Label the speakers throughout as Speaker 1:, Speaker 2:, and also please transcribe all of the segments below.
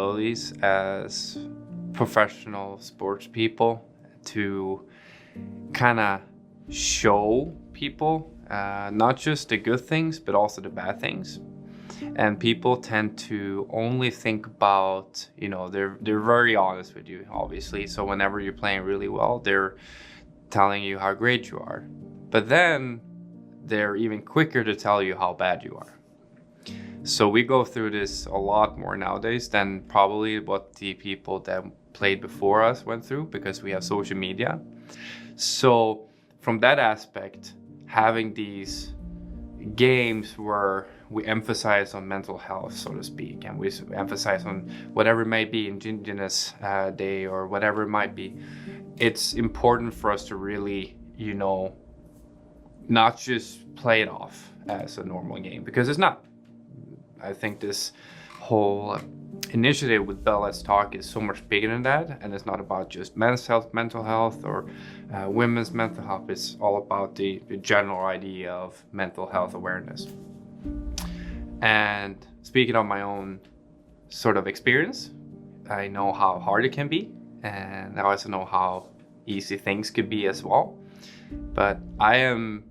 Speaker 1: abilities as professional sports people to kind of show people not just the good things but also the bad things. And people tend to only think about, they're very honest with you, obviously. So whenever you're playing really well, they're telling you how great you are. But then they're even quicker to tell you how bad you are. So we go through this a lot more nowadays than probably what the people that played before us went through, because we have social media. So from that aspect, having these games where we emphasize on mental health, so to speak, and we emphasize on whatever it might be, Indigenous Day or whatever it might be, it's important for us to really, not just play it off as a normal game, because it's not. I think this whole initiative with Bell Let's Talk is so much bigger than that, and it's not about just men's health, mental health, or women's mental health. It's all about the general idea of mental health awareness. And speaking of my own sort of experience, I know how hard it can be, and I also know how easy things could be as well. But I am,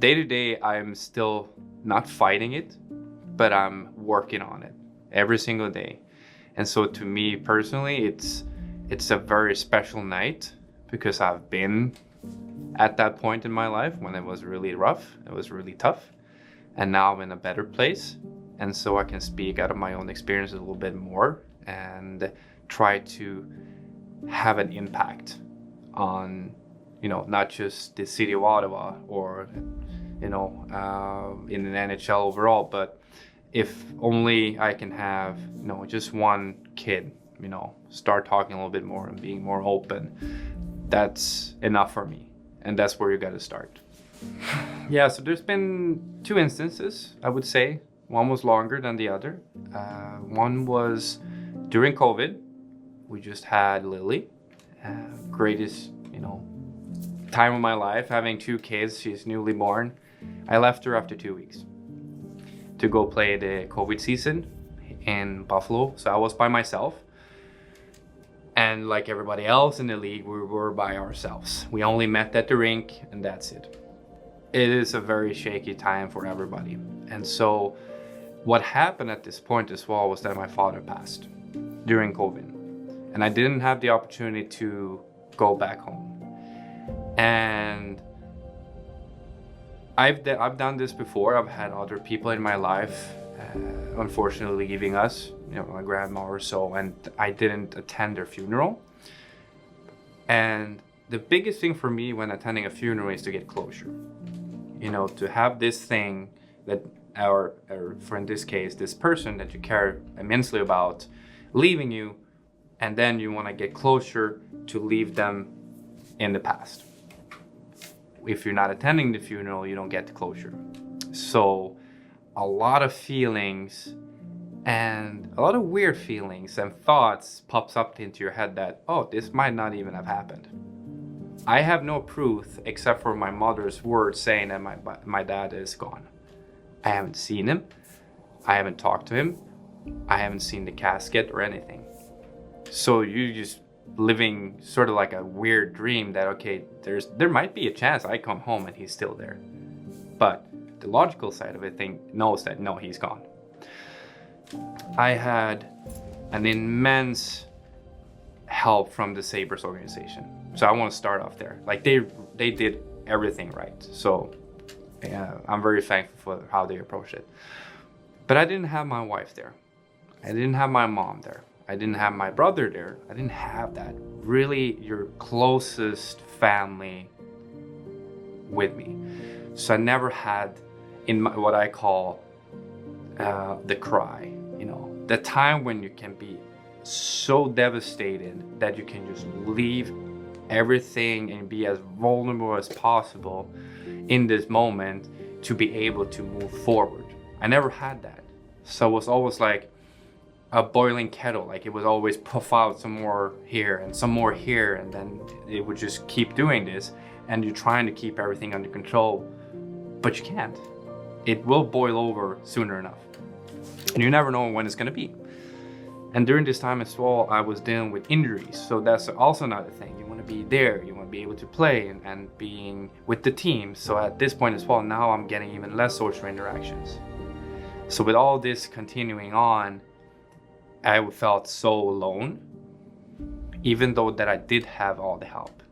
Speaker 1: day to day, I'm still not fighting it, but I'm working on it every single day. And so to me personally, it's a very special night, because I've been at that point in my life when it was really rough, it was really tough, and now I'm in a better place. And so I can speak out of my own experience a little bit more and try to have an impact on, not just the city of Ottawa or, in the NHL overall, but if only I can have, just one kid, start talking a little bit more and being more open, that's enough for me. And that's where you got to start. Yeah, so there's been two instances, I would say. One was longer than the other. One was during COVID. We just had Lily, greatest, time of my life, having two kids. She's newly born. I left her after 2 weeks to go play the COVID season in Buffalo. So I was by myself. And like everybody else in the league, we were by ourselves. We only met at the rink, and that's it. It is a very shaky time for everybody. And so what happened at this point as well was that my father passed during COVID. And I didn't have the opportunity to go back home. And I've done this before. I've had other people in my life, unfortunately, leaving us, my grandma or so, and I didn't attend their funeral. And the biggest thing for me when attending a funeral is to get closure. To have this thing that or for in this case, this person that you care immensely about leaving you, and then you want to get closure to leave them in the past. If you're not attending the funeral, you don't get the closure. So a lot of feelings and a lot of weird feelings and thoughts pops up into your head that, oh, this might not even have happened. I have no proof except for my mother's words saying that my dad is gone. I haven't seen him. I haven't talked to him. I haven't seen the casket or anything. So you just living sort of like a weird dream that, okay, there might be a chance I come home and he's still there. But the logical side of it knows that no, he's gone. I had an immense help from the Sabres organization. So I want to start off there. Like they did everything right. So I'm very thankful for how they approached it. But I didn't have my wife there. I didn't have my mom there. I didn't have my brother there. I didn't have that. Really, your closest family with me. So I never had what I call the cry. The time when you can be so devastated that you can just leave everything and be as vulnerable as possible in this moment to be able to move forward. I never had that. So it was always like a boiling kettle. Like it would always puff out some more here and some more here, and then it would just keep doing this, and you're trying to keep everything under control, but you can't. It will boil over sooner enough, and you never know when it's going to be. And during this time as well, I was dealing with injuries. So that's also another thing. You want to be there, you want to be able to play and being with the team. So at this point as well, now I'm getting even less social interactions. So with all this continuing on, I felt so alone, even though that I did have all the help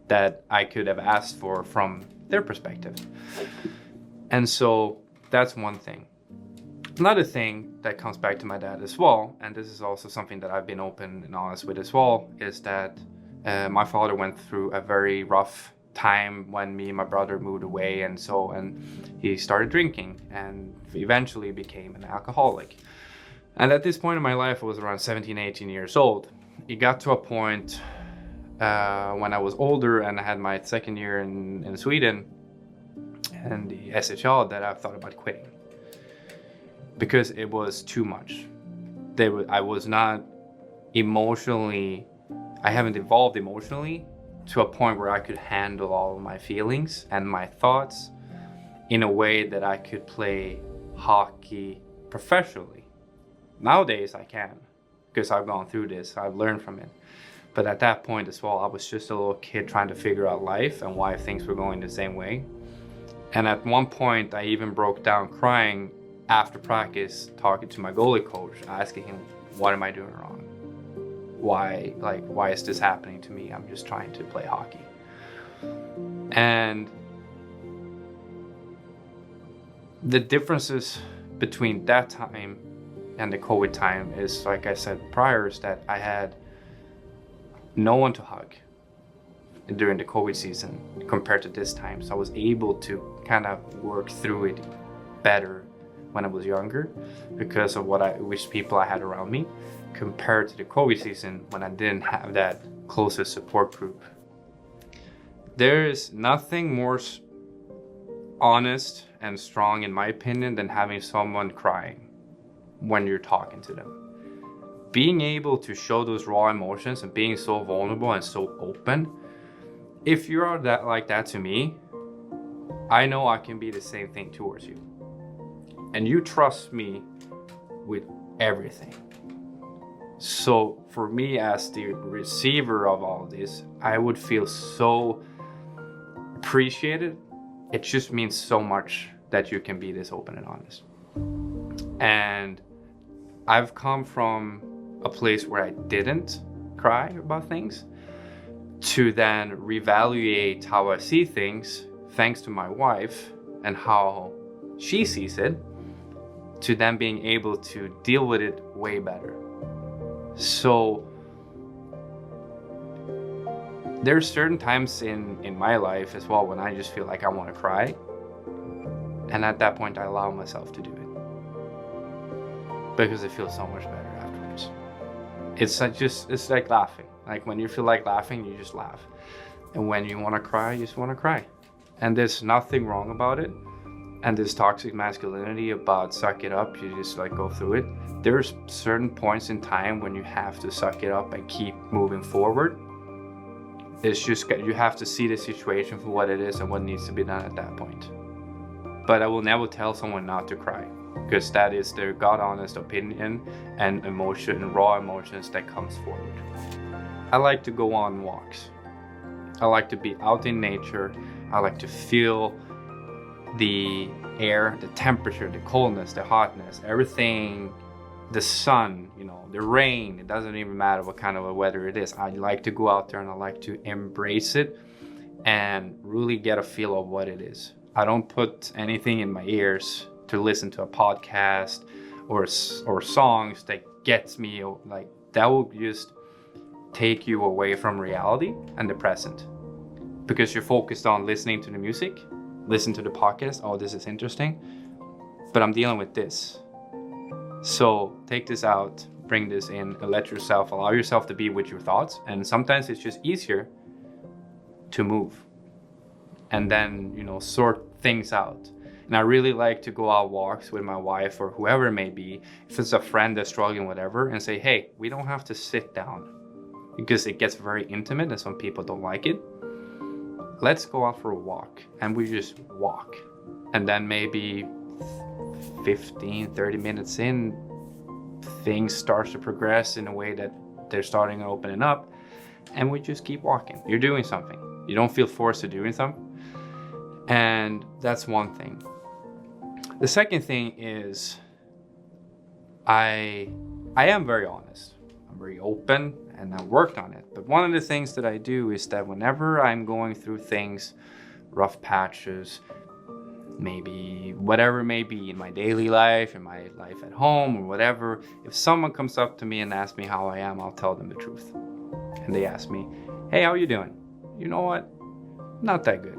Speaker 1: that I could have asked for from their perspective. And so that's one thing. Another thing that comes back to my dad as well, and this is also something that I've been open and honest with as well, is that my father went through a very rough time when me and my brother moved away, and he started drinking and eventually became an alcoholic. And at this point in my life, I was around 17, 18 years old. It got to a point when I was older and I had my second year in Sweden and the SHL that I thought about quitting. Because it was too much. I was not emotionally, I haven't evolved emotionally to a point where I could handle all of my feelings and my thoughts in a way that I could play hockey professionally. Nowadays I can, because I've gone through this, I've learned from it. But at that point as well, I was just a little kid trying to figure out life and why things were going the same way. And at one point I even broke down crying after practice, talking to my goalie coach, asking him, what am I doing wrong? Why is this happening to me? I'm just trying to play hockey. And the differences between that time and the COVID time is, like I said prior, is that I had no one to hug during the COVID season compared to this time. So I was able to kind of work through it better when I was younger because of which people I had around me, compared to the COVID season when I didn't have that closest support group. There is nothing more honest and strong, in my opinion, than having someone crying when you're talking to them. Being able to show those raw emotions and being so vulnerable and so open. If you are like that to me, I know I can be the same thing towards you. And you trust me with everything. So for me as the receiver of all this, I would feel so appreciated. It just means so much that you can be this open and honest. And I've come from a place where I didn't cry about things to then reevaluate how I see things thanks to my wife and how she sees it, to then being able to deal with it way better. So there's certain times in my life as well when I just feel like I want to cry, and at that point I allow myself to do it because it feels so much better afterwards. It's like laughing. Like when you feel like laughing, you just laugh, and when you want to cry, you just want to cry, and there's nothing wrong about it. And this toxic masculinity about suck it up, you just go through it. There's certain points in time when you have to suck it up and keep moving forward. It's just, you have to see the situation for what it is and what needs to be done at that point. But I will never tell someone not to cry, because that is their God honest opinion and emotion and raw emotions that comes forward. I like to go on walks. I like to be out in nature. I like to feel the air, the temperature, the coldness, the hotness, everything, the sun, the rain. It doesn't even matter what kind of a weather it is. I like to go out there and I like to embrace it and really get a feel of what it is. I don't put anything in my ears to listen to a podcast or songs that gets me that will just take you away from reality and the present, because you're focused on listening to the music. Listen to the podcast, oh, this is interesting, but I'm dealing with this. So take this out, bring this in, and allow yourself to be with your thoughts. And sometimes it's just easier to move and then, sort things out. And I really like to go out walks with my wife or whoever it may be, if it's a friend that's struggling, whatever, and say, hey, we don't have to sit down, because it gets very intimate and some people don't like it. Let's go out for a walk, and we just walk. And then maybe 15, 30 minutes in, things start to progress in a way that they're starting to open up, and we just keep walking. You're doing something. You don't feel forced to doing something. And that's one thing. The second thing is I am very honest. I'm very open, and I worked on it. But one of the things that I do is that whenever I'm going through things, rough patches, maybe whatever it may be in my daily life, in my life at home or whatever, if someone comes up to me and asks me how I am, I'll tell them the truth. And they ask me, hey, how are you doing? You know what? Not that good.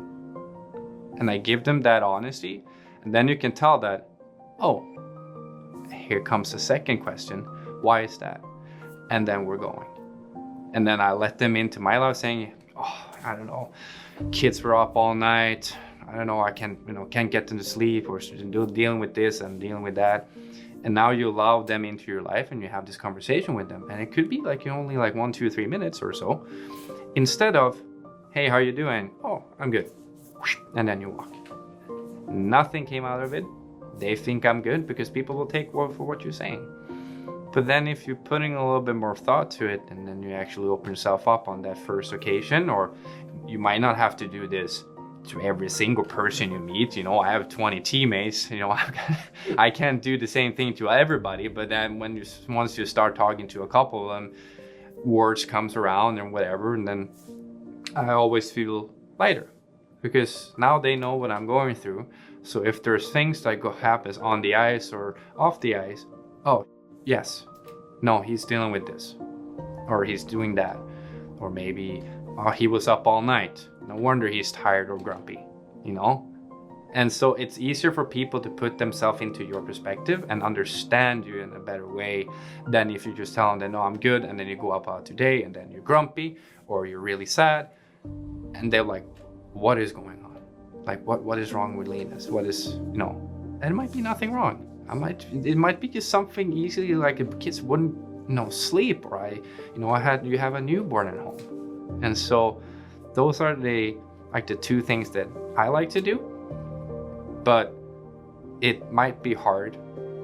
Speaker 1: And I give them that honesty. And then you can tell that, oh, here comes the second question. Why is that? And then we're going. And then I let them into my life saying, oh, I don't know, kids were up all night. I don't know, I can't get them to sleep, or dealing with this and dealing with that. And now you allow them into your life and you have this conversation with them. And it could be like only like 1, 2, 3 minutes or so. Instead of, hey, how are you doing? Oh, I'm good. And then you walk. Nothing came out of it. They think I'm good because people will take word for what you're saying. But then if you're putting a little bit more thought to it, and then you actually open yourself up on that first occasion, or you might not have to do this to every single person you meet. I have 20 teammates, I can't do the same thing to everybody, but then once you start talking to a couple of them, words comes around and whatever, and then I always feel lighter because now they know what I'm going through. So if there's things that happens on the ice or off the ice, oh yes, no, he's dealing with this, or he's doing that, or maybe he was up all night. No wonder he's tired or grumpy, And so it's easier for people to put themselves into your perspective and understand you in a better way than if you just tell them that, no, I'm good, and then you go about today and then you're grumpy or you're really sad. And they're like, what is going on? Like, what is wrong with Linus? What is, and it might be nothing wrong. It might be just something easily like a kids wouldn't, sleep, or you have a newborn at home. And so those are the two things that I like to do, but it might be hard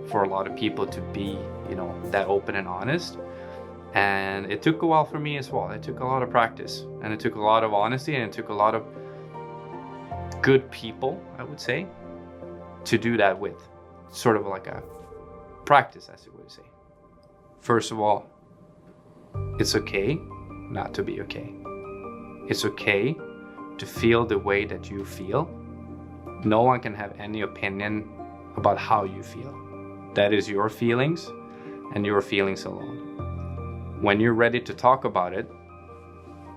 Speaker 1: for a lot of people to be, that open and honest. And it took a while for me as well. It took a lot of practice, and it took a lot of honesty, and it took a lot of good people, I would say, to do that with. Sort of like a practice, as you would say. First of all, it's okay not to be okay. It's okay to feel the way that you feel. No one can have any opinion about how you feel. That is your feelings and your feelings alone. When you're ready to talk about it,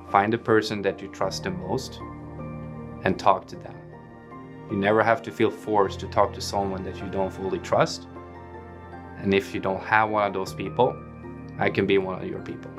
Speaker 1: find a person that you trust the most and talk to them. You never have to feel forced to talk to someone that you don't fully trust. And if you don't have one of those people, I can be one of your people.